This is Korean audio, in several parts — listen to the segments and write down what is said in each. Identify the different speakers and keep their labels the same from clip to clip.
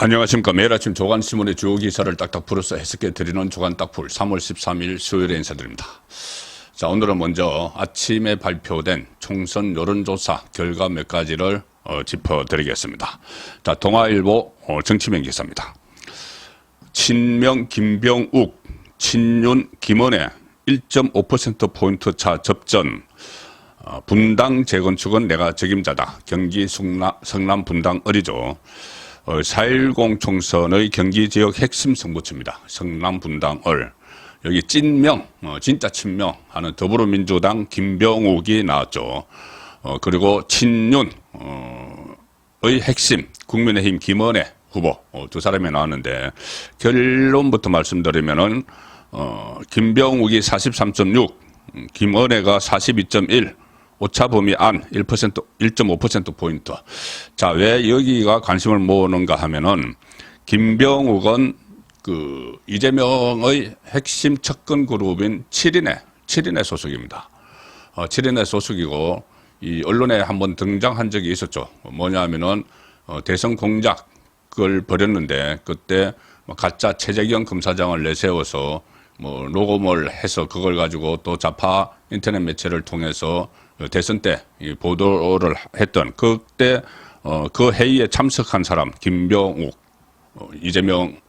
Speaker 1: 안녕하십니까. 매일 아침 조간신문의 주요 기사를 딱딱 풀어서 해석해 드리는 조간 딱풀 3월 13일 수요일에 인사드립니다. 자, 오늘은 먼저 아침에 발표된 총선 여론조사 결과 몇 가지를 짚어드리겠습니다. 자, 동아일보 정치면 기사입니다. 친명 김병욱, 친윤 김은혜 1.5%포인트 차 접전. 분당 재건축은 내가 책임자다. 경기 성남 분당 어리죠. 4.10 총선의 경기 지역 핵심 승부처입니다. 성남 분당 얼. 여기 찐명, 진짜 친명 하는 더불어민주당 김병욱이 나왔죠. 그리고 친윤의 핵심 국민의힘 김은혜 후보 두 사람이 나왔는데 결론부터 말씀드리면은 김병욱이 43.6, 김은혜가 42.1. 오차범위 안 1.5%포인트. 자, 왜 여기가 관심을 모으는가 하면은, 김병욱은 이재명의 핵심 측근 그룹인 7인의 소속입니다. 7인의 소속이고, 이 언론에 한번 등장한 적이 있었죠. 뭐냐 하면은, 대선 공작을 벌였는데, 그때 가짜 최재경 검사장을 내세워서 녹음을 해서 그걸 가지고 또 좌파 인터넷 매체를 통해서 대선 때 보도를 했던 그때 그 회의에 참석한 사람 김병욱, 이재명의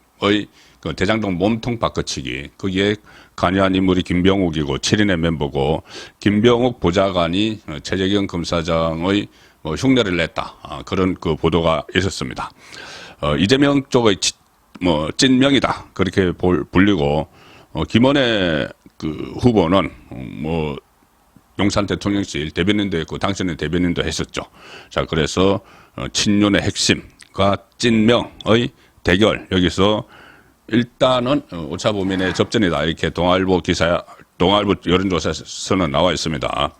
Speaker 1: 그 대장동 몸통 바꿔치기 거기에 관여한 인물이 김병욱이고 7인의 멤버고 김병욱 보좌관이 최재경 검사장의 흉내를 냈다. 그런 그 보도가 있었습니다. 이재명 쪽의 찐명이다. 그렇게 불리고 김은혜 후보는 용산 대통령실 대변인도 했고 당선인 대변인도 했었죠. 자, 그래서 친윤의 핵심과 찐명의 대결. 여기서 일단은 오차범위의 접전이다. 이렇게 동아일보 여론조사에서는 나와 있습니다.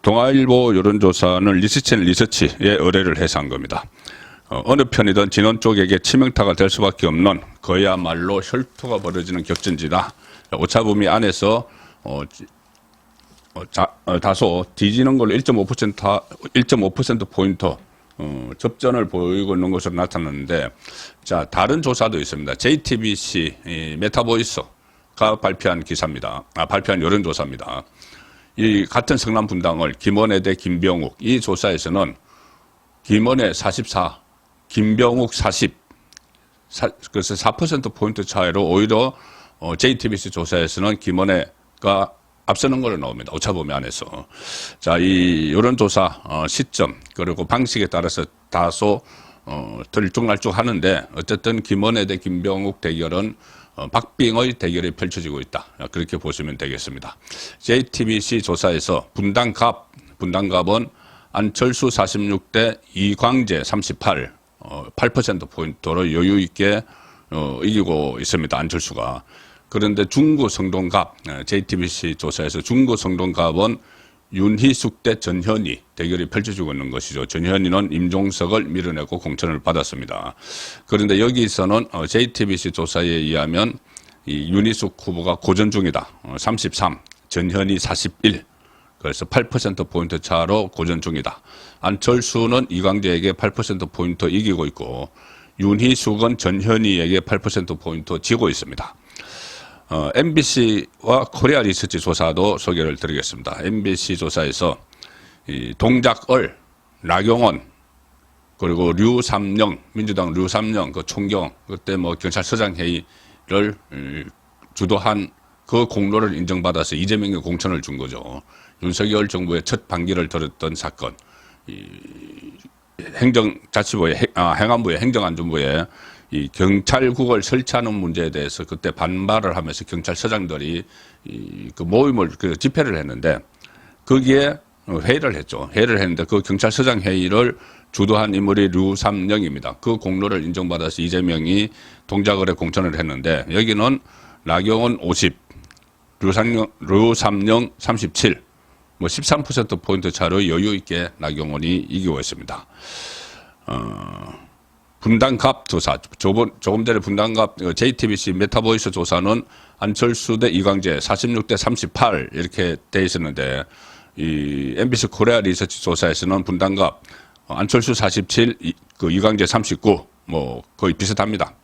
Speaker 1: 동아일보 여론조사는 리스채널 리서치에 의뢰를 해서 한 겁니다. 어느 편이든 진원 쪽에게 치명타가 될 수밖에 없는 그야말로 혈투가 벌어지는 격전지다. 오차범위 안에서 다소 뒤지는 걸로 1.5%포인트 접전을 보이고 있는 것으로 나타났는데, 자, 다른 조사도 있습니다. JTBC 메타보이스가 발표한 기사입니다. 발표한 여론조사입니다. 이 같은 성남 분당을 김은혜 대 김병욱, 이 조사에서는 김은혜 44, 김병욱 40, 그래서 4%포인트 차이로 오히려 JTBC 조사에서는 김은혜가 앞서는 걸로 나옵니다. 오차범위 안에서. 자, 이 여론조사 시점 그리고 방식에 따라서 다소 들쭉날쭉 하는데 어쨌든 김은혜 대 김병욱 대결은 박빙의 대결이 펼쳐지고 있다. 그렇게 보시면 되겠습니다. JTBC 조사에서 분당갑은 안철수 46대 이광재 38, 8%포인트로 여유 있게 이기고 있습니다. 안철수가. 그런데 중구 성동갑, JTBC 조사에서 중구 성동갑은 윤희숙 대 전현희 대결이 펼쳐지고 있는 것이죠. 전현희는 임종석을 밀어내고 공천을 받았습니다. 그런데 여기서는 JTBC 조사에 의하면 이 윤희숙 후보가 고전 중이다. 33, 전현희 41. 그래서 8%포인트 차로 고전 중이다. 안철수는 이광재에게 8%포인트 이기고 있고 윤희숙은 전현희에게 8%포인트 지고 있습니다. MBC와 코리아 리서치 조사도 소개를 드리겠습니다. MBC 조사에서 이 동작을 나경원 그리고 류삼영 민주당 류삼영 그 총경 그때 경찰서장 회의를 주도한 그 공로를 인정받아서 이재명에 공천을 준 거죠. 윤석열 정부의 첫 반기를 들었던 사건. 행안부의 행정안전부에 이 경찰국을 설치하는 문제에 대해서 그때 반발을 하면서 경찰서장들이 그 모임을 집회를 했는데 거기에 회의를 했죠. 회의를 했는데 그 경찰서장 회의를 주도한 인물이 류삼영입니다. 그 공로를 인정받아서 이재명이 동작을에 공천을 했는데 여기는 나경원 50, 류삼영 37, 13%포인트 차로 여유 있게 나경원이 이기고 있습니다. 분당갑 조사, 조금 전에 분당갑 JTBC 메타보이스 조사는 안철수 대 이광재 46대 38 이렇게 돼 있었는데 이 MBC 코리아 리서치 조사에서는 분당갑 안철수 47, 이광재 39, 뭐 거의 비슷합니다.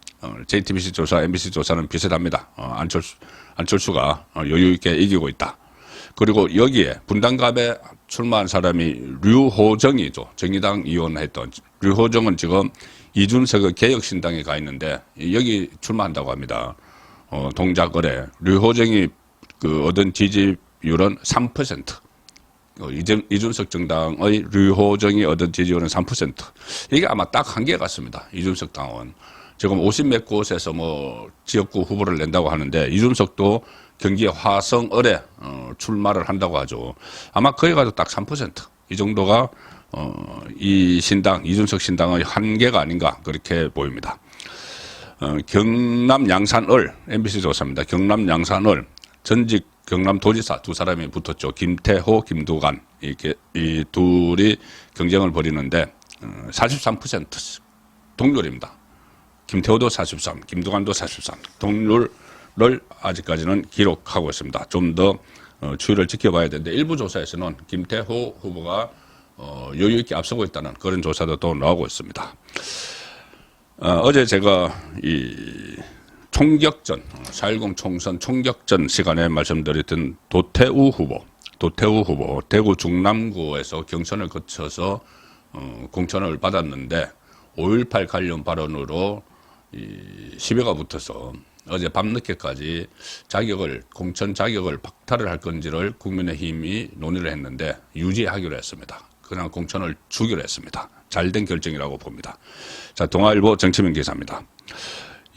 Speaker 1: JTBC 조사, MBC 조사는 비슷합니다. 안철수가 여유 있게 이기고 있다. 그리고 여기에 분당갑에 출마한 사람이 류호정이죠. 정의당 의원했던 류호정은 지금 이준석의 개혁신당에 가 있는데 여기 출마한다고 합니다. 동작을에 류호정이 얻은 지지율은 3%. 이준석 정당의 류호정이 얻은 지지율은 3%. 이게 아마 딱 한계 같습니다. 이준석 당원. 지금 50몇 곳에서 뭐 지역구 후보를 낸다고 하는데 이준석도 경기 화성을에 출마를 한다고 하죠. 아마 거기 가도 딱 3%. 이 정도가 이 신당, 이준석 신당의 한계가 아닌가 그렇게 보입니다. 경남 양산을 MBC 조사입니다. 경남 양산을 전직 경남도지사 두 사람이 붙었죠. 김태호, 김두관 이렇게 이 둘이 경쟁을 벌이는데 43% 동률입니다. 김태호도 43, 김두관도 43 동률을 아직까지는 기록하고 있습니다. 좀 더 추이를 지켜봐야 되는데 일부 조사에서는 김태호 후보가 여유 있게 앞서고 있다는 그런 조사도 또 나오고 있습니다. 어제 제가 이 총격전, 4.10 총선 총격전 시간에 말씀드렸던 도태우 후보, 대구 중남구에서 경선을 거쳐서 공천을 받았는데 5.18 관련 발언으로 시비가 붙어서 어제 밤늦게까지 공천 자격을 박탈을 할 건지를 국민의힘이 논의를 했는데 유지하기로 했습니다. 그냥 공천을 주기로 했습니다. 잘된 결정이라고 봅니다. 자, 동아일보 정치민 기사입니다.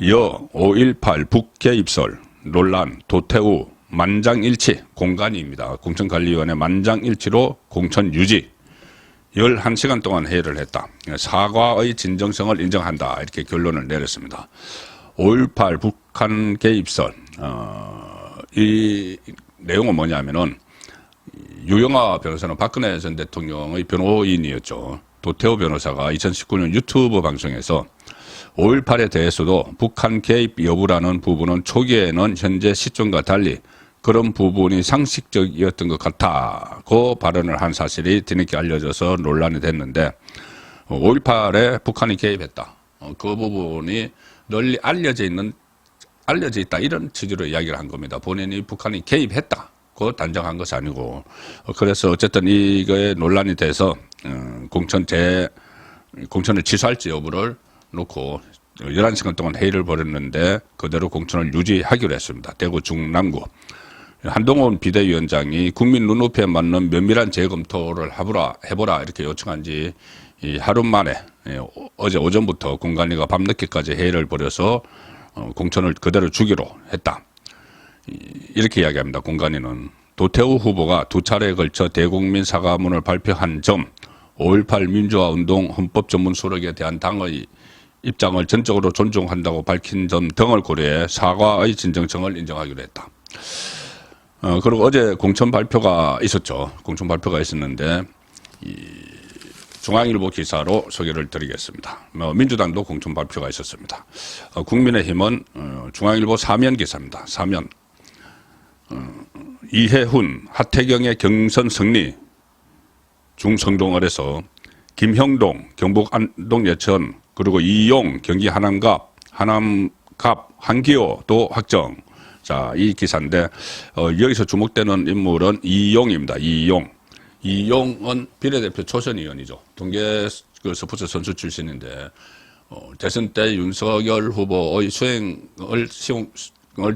Speaker 1: 5.18 북계 입설 논란 도태우 만장일치 공간위입니다. 공천관리위원회 만장일치로 공천 유지 11시간 동안 회의를 했다. 사과의 진정성을 인정한다. 이렇게 결론을 내렸습니다. 5.18 북한 개입설 이 내용은 뭐냐면은 유영아 변호사는 박근혜 전 대통령의 변호인이었죠. 도태우 변호사가 2019년 유튜브 방송에서 5.18에 대해서도 북한 개입 여부라는 부분은 초기에는 현재 시점과 달리 그런 부분이 상식적이었던 것 같다고 발언을 한 사실이 뒤늦게 알려져서 논란이 됐는데 5.18에 북한이 개입했다. 그 부분이 널리 알려져 있다 이런 취지로 이야기를 한 겁니다. 본인이 북한이 개입했다고 단정한 것이 아니고 그래서 어쨌든 이거에 논란이 돼서 공천을 취소할지 여부를 놓고 11시간 동안 회의를 벌였는데 그대로 공천을 유지하기로 했습니다. 대구 중남구. 한동훈 비대위원장이 국민 눈높이에 맞는 면밀한 재검토를 해보라 이렇게 요청한 지 하루 만에 어제 오전부터 공관위가 밤늦게까지 회의를 벌여서 공천을 그대로 주기로 했다. 이렇게 이야기합니다. 공관위는 도태우 후보가 두 차례에 걸쳐 대국민 사과문을 발표한 점 5.18 민주화운동 헌법전문수록에 대한 당의 입장을 전적으로 존중한다고 밝힌 점 등을 고려해 사과의 진정성을 인정하기로 했다. 그리고 어제 공천 발표가 있었죠. 공천 발표가 있었는데 중앙일보 기사로 소개를 드리겠습니다. 민주당도 공천 발표가 있었습니다. 국민의힘은 중앙일보 사면 기사입니다. 사면. 이해훈, 하태경의 경선 승리 중성동을에서 김형동, 경북 안동 예천 그리고 이용, 경기 하남갑, 한기호도 확정. 자, 이 기사인데 여기서 주목되는 인물은 이용입니다. 이용은 비례대표 초선 의원이죠. 동계 스포츠 선수 출신인데 대선 때 윤석열 후보의 수행을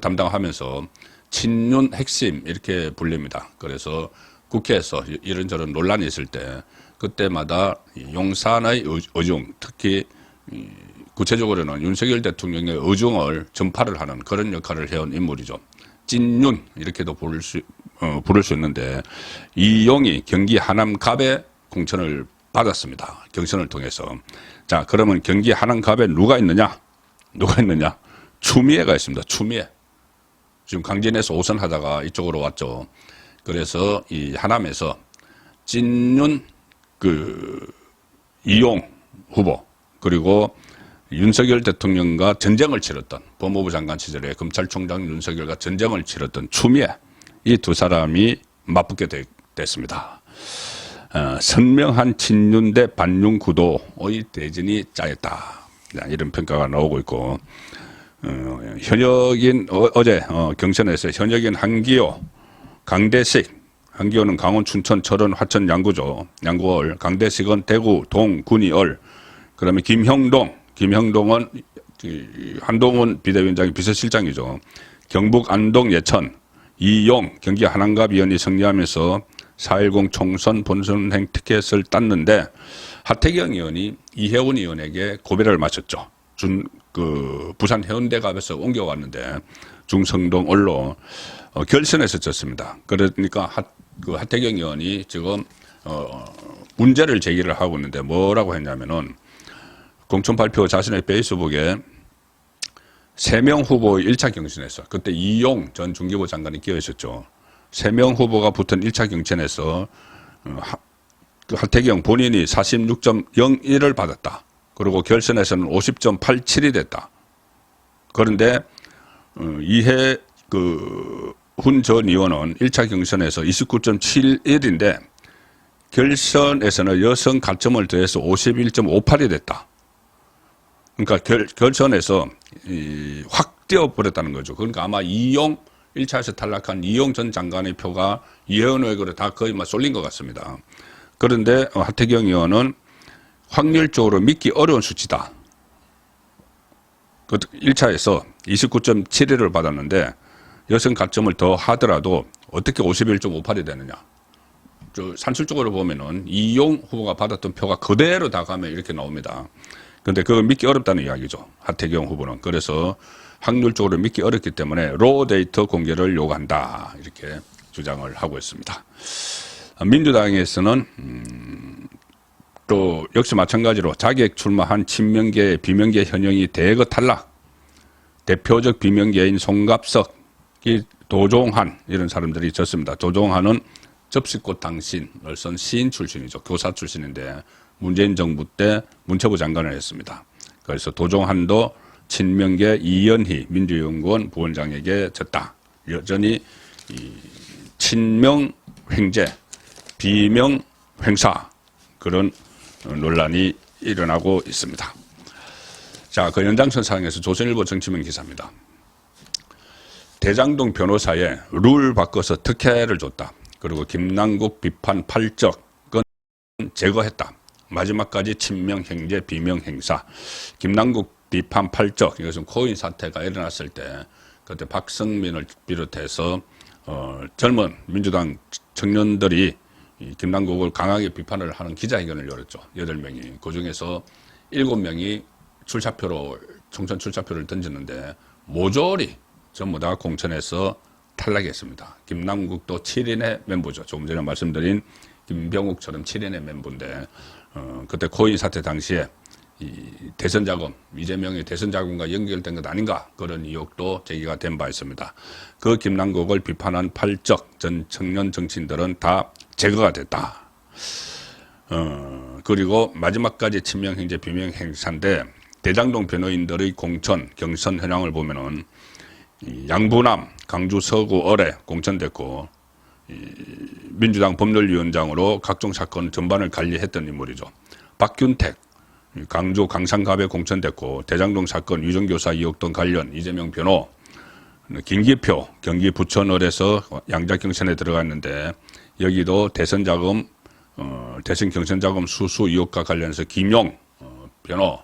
Speaker 1: 담당하면서 친윤 핵심 이렇게 불립니다. 그래서 국회에서 이런저런 논란이 있을 때 그때마다 용산의 의중, 특히 구체적으로는 윤석열 대통령의 의중을 전파를 하는 그런 역할을 해온 인물이죠. 찐윤 이렇게도 부를 수 있는데 이용이 경기 하남갑에 공천을 받았습니다. 경선을 통해서. 자, 그러면 경기 하남갑에 누가 있느냐? 추미애가 있습니다. 추미애. 지금 강진에서 오선하다가 이쪽으로 왔죠. 그래서 이 하남에서 찐윤 이용 후보 그리고 윤석열 대통령과 전쟁을 치렀던 법무부 장관 시절에 검찰총장 윤석열과 전쟁을 치렀던 추미애 이 두 사람이 맞붙게 됐습니다. 선명한 친윤 대 반윤 구도의 대진이 짜였다. 이런 평가가 나오고 있고, 현역인 어제 경선에서 현역인 한기호, 강대식, 한기호는 강원, 춘천, 철원, 화천, 양구죠. 양구을, 강대식은 대구, 동, 군위을. 그다음에 김형동은 한동훈 비대위원장이 비서실장이죠. 경북 안동, 예천, 이용 경기 한안갑 의원이 승리하면서 4.10 총선 본선행 티켓을 땄는데 하태경 의원이 이혜원 의원에게 고배를 마쳤죠. 부산 해운대갑에서 옮겨왔는데 중성동 을로 결선에서 졌습니다. 그러니까 하태경 의원이 지금 문제를 제기를 하고 있는데 뭐라고 했냐면은 공천 발표 자신의 페이스북에 3명 후보의 1차 경선에서 그때 이용 전 중기부 장관이 끼어 있었죠. 3명 후보가 붙은 1차 경선에서 하태경 본인이 46.01을 받았다. 그리고 결선에서는 50.87이 됐다. 그런데 이해 훈 전 의원은 1차 경선에서 29.71인데 결선에서는 여성 가점을 더해서 51.58이 됐다. 그러니까 결선에서 확 뛰어버렸다는 거죠. 그러니까 아마 1차에서 탈락한 이용 전 장관의 표가 이혜원 의원으로 다 거의 막 쏠린 것 같습니다. 그런데 하태경 의원은 확률적으로 믿기 어려운 수치다. 1차에서 29.71을 받았는데 여성 가점을 더 하더라도 어떻게 51.58이 되느냐. 산술적으로 보면은 이용 후보가 받았던 표가 그대로 다 가면 이렇게 나옵니다. 근데 그거 믿기 어렵다는 이야기죠. 하태경 후보는. 그래서 확률적으로 믿기 어렵기 때문에 로 데이터 공개를 요구한다. 이렇게 주장을 하고 있습니다. 민주당에서는 또 역시 마찬가지로 자객 출마한 친명계, 비명계 현역이 대거 탈락. 대표적 비명계인 송갑석이 도종환 이런 사람들이 졌습니다. 도종환은 접시꽃 당신을 쓴 시인 출신이죠. 교사 출신인데 문재인 정부 때 문체부 장관을 했습니다. 그래서 도종환도 친명계 이연희 민주연구원 부원장에게 졌다. 여전히 친명 횡재, 비명 횡사 그런 논란이 일어나고 있습니다. 자, 그 연장선상에서 조선일보 정치면 기사입니다. 대장동 변호사에 룰 바꿔서 특혜를 줬다. 그리고 김남국 비판 팔적은 제거했다. 마지막까지 친명 행제 비명 행사. 김남국 비판 팔적 이것은 코인 사태가 일어났을 때 그때 박성민을 비롯해서 젊은 민주당 청년들이 김남국을 강하게 비판을 하는 기자회견을 열었죠. 8명이. 그중에서 7명이 총선 출사표를 던졌는데 모조리 전부 다 공천에서 탈락했습니다. 김남국도 7인의 멤버죠. 조금 전에 말씀드린 김병욱처럼 7인의 멤버인데 그때 코인 사태 당시에 이 대선 자금, 이재명의 대선 자금과 연결된 것 아닌가 그런 의혹도 제기가 된 바 있습니다. 그 김남국을 비판한 팔적 전 청년 정치인들은 다 제거가 됐다. 그리고 마지막까지 친명 행제 비명 행사인데 대장동 변호인들의 공천 경선 현황을 보면은 양부남 강주 서구 을에 공천됐고 민주당 법률위원장으로 각종 사건 전반을 관리했던 인물이죠. 박균택 강주 강산갑에 공천됐고 대장동 사건 유정교사 의혹 등 관련 이재명 변호 김기표 경기 부천을에서 양자 경선에 들어갔는데 여기도 대선 자금 대선 경선 자금 수수 의혹과 관련해서 김용 변호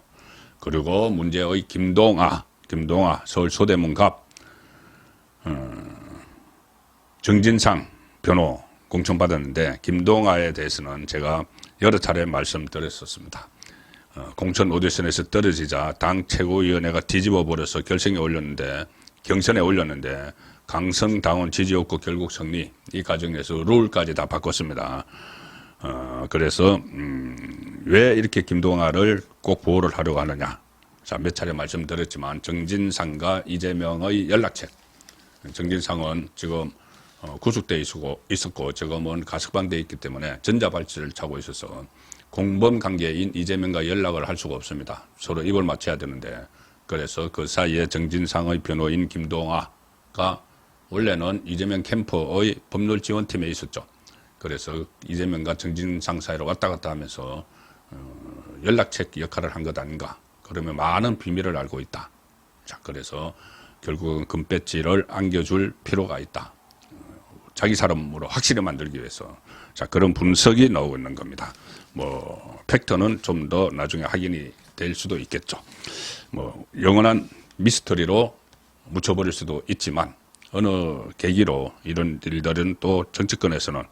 Speaker 1: 그리고 문제의 김동아 서울 소대문갑 정진상 변호 공천받았는데 김동아에 대해서는 제가 여러 차례 말씀드렸었습니다. 공천 오디션에서 떨어지자 당 최고위원회가 뒤집어 버려서 결선에 올렸는데 경선에 올렸는데 강성당원 지지 없고 결국 승리 이 과정에서 룰까지 다 바꿨습니다. 그래서 왜 이렇게 김동아를 꼭 보호를 하려고 하느냐. 자, 몇 차례 말씀드렸지만 정진상과 이재명의 연락책. 정진상은 지금 구속돼 있었고 지금은 가석방돼 있기 때문에 전자발찌를 차고 있어서 공범 관계인 이재명과 연락을 할 수가 없습니다. 서로 입을 맞춰야 되는데 그래서 그 사이에 정진상의 변호인 김동아가 원래는 이재명 캠프의 법률지원팀에 있었죠. 그래서 이재명과 정진상 사이로 왔다 갔다 하면서 연락책 역할을 한 것 아닌가. 그러면 많은 비밀을 알고 있다. 자, 그래서 결국은 금배지를 안겨줄 필요가 있다. 자기 사람으로 확실히 만들기 위해서. 자, 그런 분석이 나오고 있는 겁니다. 뭐 팩트는 좀 더 나중에 확인이 될 수도 있겠죠. 뭐 영원한 미스터리로 묻혀버릴 수도 있지만 어느 계기로 이런 일들은 또 정치권에서는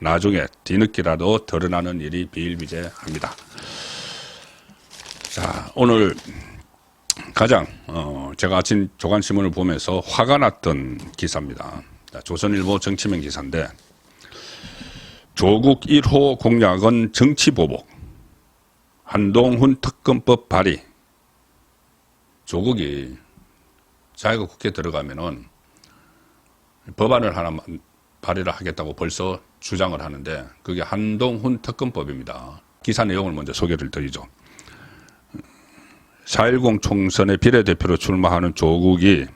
Speaker 1: 나중에 뒤늦게라도 드러나는 일이 비일비재합니다. 자, 오늘 가장 제가 아침 조간신문을 보면서 화가 났던 기사입니다. 조선일보 정치면 기사인데, 조국 1호 공약은 정치보복, 한동훈 특검법 발의. 조국이 자기가 국회에 들어가면은 법안을 하나 발의를 하겠다고 벌써 주장을 하는데, 그게 한동훈 특검법입니다. 기사 내용을 먼저 소개를 드리죠. 4.10 총선의 비례대표로 출마하는 조국이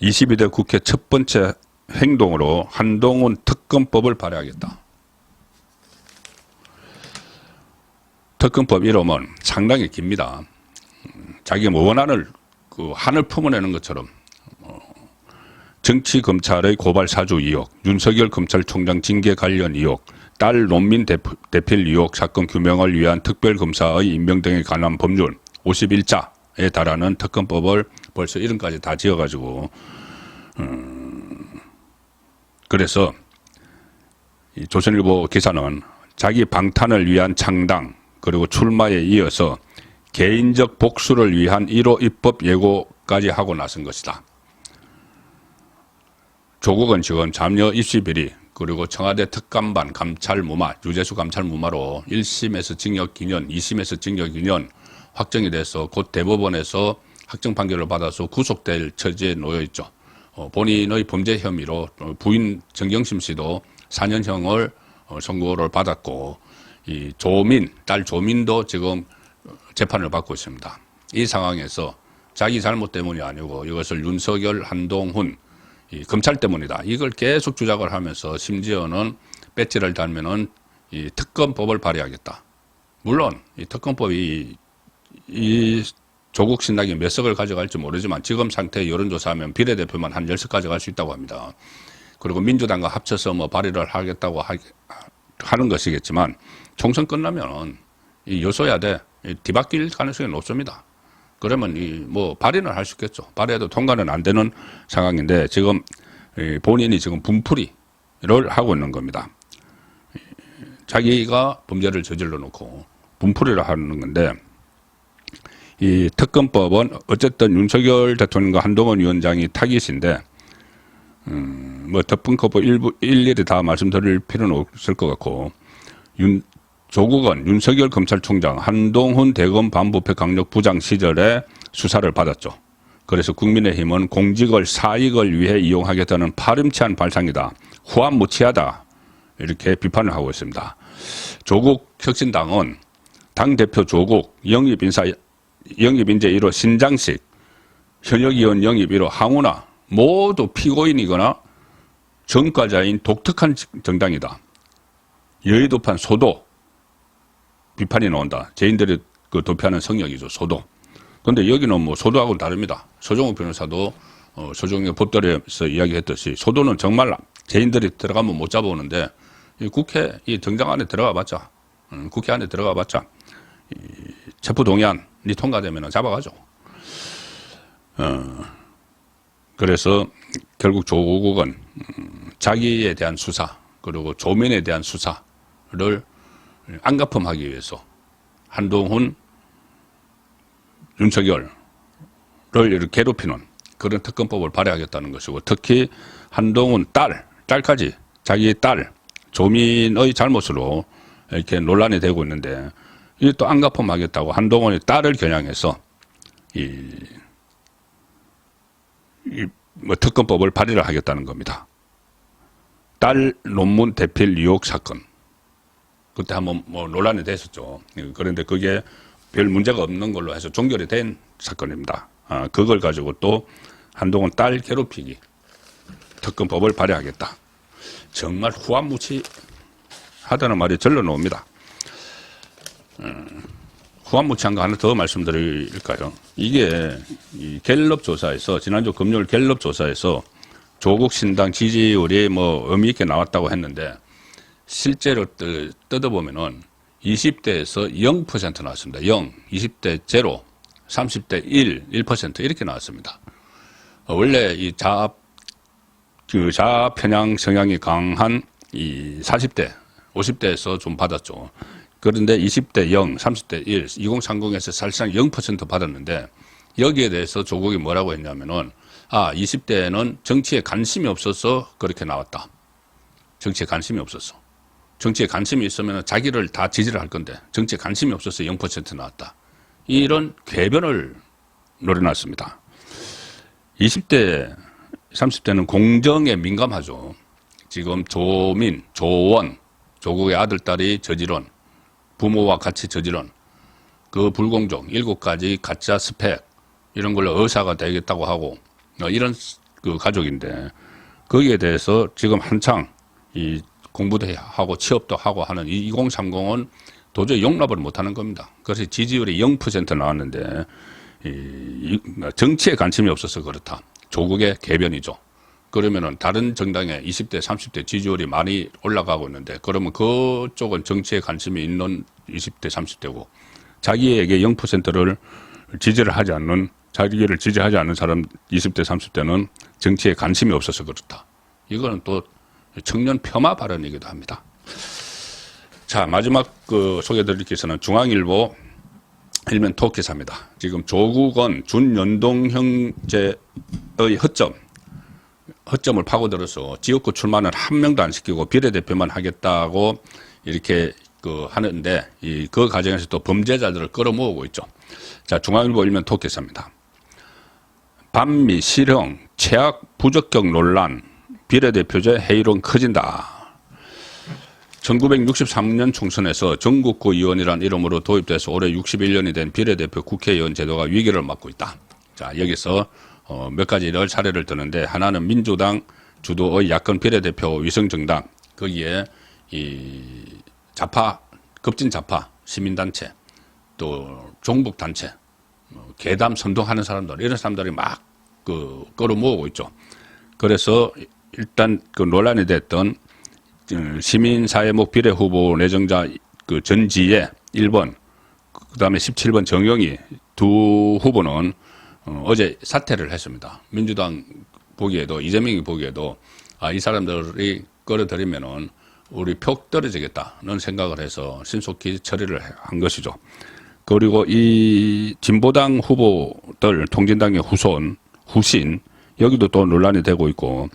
Speaker 1: 22대 국회 첫 번째 행동으로 한동훈 특검법을 발의하겠다. 특검법 이름은 상당히 깁니다. 자기 원한을 한을 품어내는 것처럼 정치 검찰의 고발 사주 의혹, 윤석열 검찰총장 징계 관련 의혹, 딸 논민 대필 의혹 사건 규명을 위한 특별검사의 임명 등에 관한 법률 51자에 달하는 특검법을 벌써 이름까지 다 지어가지고 그래서 이 조선일보 기사는 자기 방탄을 위한 창당 그리고 출마에 이어서 개인적 복수를 위한 1호 입법 예고까지 하고 나선 것이다. 조국은 지금 잠녀 입시 비리 그리고 청와대 특감반 감찰 무마, 유재수 감찰 무마로 1심에서 징역 2년, 2심에서 징역 2년 확정이 돼서 곧 대법원에서 확정 판결을 받아서 구속될 처지에 놓여 있죠. 본인의 범죄 혐의로 부인 정경심 씨도 4년형을 선고를 받았고, 이 조민, 딸 조민도 지금 재판을 받고 있습니다. 이 상황에서 자기 잘못 때문이 아니고 이것을 윤석열, 한동훈, 이 검찰 때문이다. 이걸 계속 주장을 하면서 심지어는 배지를 달면은 이 특검법을 발의하겠다. 물론 이 특검법이 이 조국 신당이 몇 석을 가져갈지 모르지만 지금 상태의 여론조사하면 비례대표만 한 10석 가져갈 수 있다고 합니다. 그리고 민주당과 합쳐서 뭐 발의를 하겠다고 하는 것이겠지만 총선 끝나면 이 여소야대 뒤바뀔 가능성이 높습니다. 그러면 이 뭐 발의는 할 수 있겠죠. 발의해도 통과는 안 되는 상황인데 지금 본인이 지금 분풀이를 하고 있는 겁니다. 자기가 범죄를 저질러 놓고 분풀이를 하는 건데, 이 특검법은 어쨌든 윤석열 대통령과 한동훈 위원장이 타깃인데, 뭐 특검법 일일이 다 말씀드릴 필요는 없을 것 같고, 조국은 윤석열 검찰총장, 한동훈 대검 반부패 강력 부장 시절에 수사를 받았죠. 그래서 국민의힘은 공직을 사익을 위해 이용하겠다는 파렴치한 발상이다. 후한무치하다. 이렇게 비판을 하고 있습니다. 조국 혁신당은 당대표 조국, 영입인재 1호 신장식, 현역의원 영입 1호 항우나 모두 피고인이거나 전과자인 독특한 정당이다. 여의도판 소도 비판이 나온다. 죄인들이 그 도피하는 성역이죠. 소도. 그런데 여기는 뭐 소도하고는 다릅니다. 서정욱 변호사도 서정욱 법들에서 이야기했듯이 소도는 정말 죄인들이 들어가면 못 잡아오는데, 이 국회 이 정당 안에 들어가봤자, 국회 안에 들어가봤자 체포동의안이 통과되면 잡아가죠. 그래서 결국 조국은 자기에 대한 수사 그리고 조민에 대한 수사를 안가품하기 위해서 한동훈, 윤석열을 이렇게 괴롭히는 그런 특검법을 발의하겠다는 것이고, 특히 한동훈 딸까지 자기 딸 조민의 잘못으로 이렇게 논란이 되고 있는데, 이게 또 안가품하겠다고 한동훈의 딸을 겨냥해서 뭐 특검법을 발의를 하겠다는 겁니다. 딸 논문 대필 의혹 사건. 그때 한번 뭐 논란이 됐었죠. 그런데 그게 별 문제가 없는 걸로 해서 종결이 된 사건입니다. 그걸 가지고 또 한동훈 딸 괴롭히기 특검법을 발의하겠다. 정말 후한무치입니다. 하다는 말이 절로 나옵니다. 후한무치한 거 하나 더 말씀드릴까요? 이게 이 갤럽 조사에서 지난주 금요일 갤럽 조사에서 조국 신당 지지율이 뭐 의미 있게 나왔다고 했는데 실제로 뜯어보면은 20대에서 0% 나왔습니다. 0, 20대 0, 30대 1, 1% 이렇게 나왔습니다. 원래 이 좌편향 성향이 강한 이 40대, 50대에서 좀 받았죠. 그런데 20대 0, 30대 1, 2030에서 사실상 0% 받았는데 여기에 대해서 조국이 뭐라고 했냐면은 20대에는 정치에 관심이 없어서 그렇게 나왔다. 정치에 관심이 없었어. 정치에 관심이 있으면 자기를 다 지지를 할 건데 정치에 관심이 없어서 0% 나왔다. 이런 궤변을 노려놨습니다. 20대, 30대는 공정에 민감하죠. 지금 조민, 조원, 조국의 아들, 딸이 저지른 부모와 같이 저지른 그 불공정 7가지 가짜 스펙 이런 걸로 의사가 되겠다고 하고 이런 그 가족인데 거기에 대해서 지금 한창 이 공부도 하고 취업도 하고 하는 이 2030은 도저히 용납을 못하는 겁니다. 그래서 지지율이 0% 나왔는데 정치에 관심이 없어서 그렇다. 조국의 궤변이죠. 그러면은 다른 정당의 20대, 30대 지지율이 많이 올라가고 있는데 그러면 그쪽은 정치에 관심이 있는 20대, 30대고 자기에게 0%를 지지를 하지 않는 자기를 지지하지 않는 사람 20대, 30대는 정치에 관심이 없어서 그렇다. 이거는 또 청년 폄하 발언이기도 합니다. 자, 마지막 소개해드릴 기사는 중앙일보 일면 톡 기사입니다. 지금 조국은 준연동 형제의 허점을 파고들어서 지역구 출마는 한 명도 안 시키고 비례대표만 하겠다고 이렇게 하는데 그 과정에서 또 범죄자들을 끌어모으고 있죠. 자, 중앙일보 일면 톡 기사입니다. 반미 실형 최악 부적격 논란 비례대표제 회의론 커진다. 1963년 총선에서 전국구 의원이란 이름으로 도입돼서 올해 61년이 된 비례대표 국회의원 제도가 위기를 맞고 있다. 자, 여기서 몇 가지를 사례를 드는데 하나는 민주당 주도의 야권 비례대표 위성정당 거기에 이 급진 좌파 시민단체 또 종북단체 괴담 선동하는 사람들 이런 사람들이 막 끌어모으고 있죠. 그래서 일단 논란이 됐던 시민사회목 비례 후보 내정자 전지혜 1번 그다음에 17번 정영희 두 후보는 어제 사퇴를 했습니다. 민주당 보기에도 이재명이 보기에도 이 사람들이 끌어들이면은 우리 표 떨어지겠다는 생각을 해서 신속히 처리를 한 것이죠. 그리고 이 진보당 후보들 통진당의 후신 여기도 또 논란이 되고 있고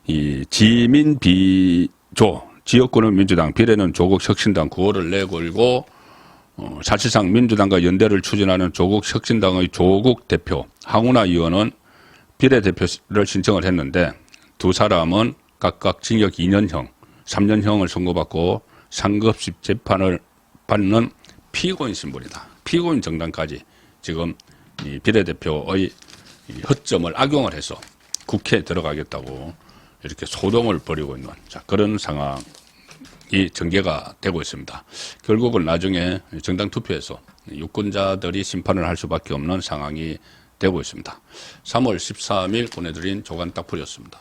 Speaker 1: 이 지민 비조 지역구는 민주당 비례는 조국 혁신당 구호를 내걸고 사실상 민주당과 연대를 추진하는 조국 혁신당의 조국 대표 황운하 의원은 비례대표를 신청을 했는데 두 사람은 각각 징역 2년형 3년형을 선고받고 상급식 재판을 받는 피고인 신분이다. 피고인 정당까지 지금 이 비례대표의 허점을 악용을 해서 국회에 들어가겠다고 이렇게 소동을 벌이고 있는 그런 상황이 전개가 되고 있습니다. 결국은 나중에 정당 투표에서 유권자들이 심판을 할 수밖에 없는 상황이 되고 있습니다. 3월 13일 보내드린 조간 딱풀이었습니다.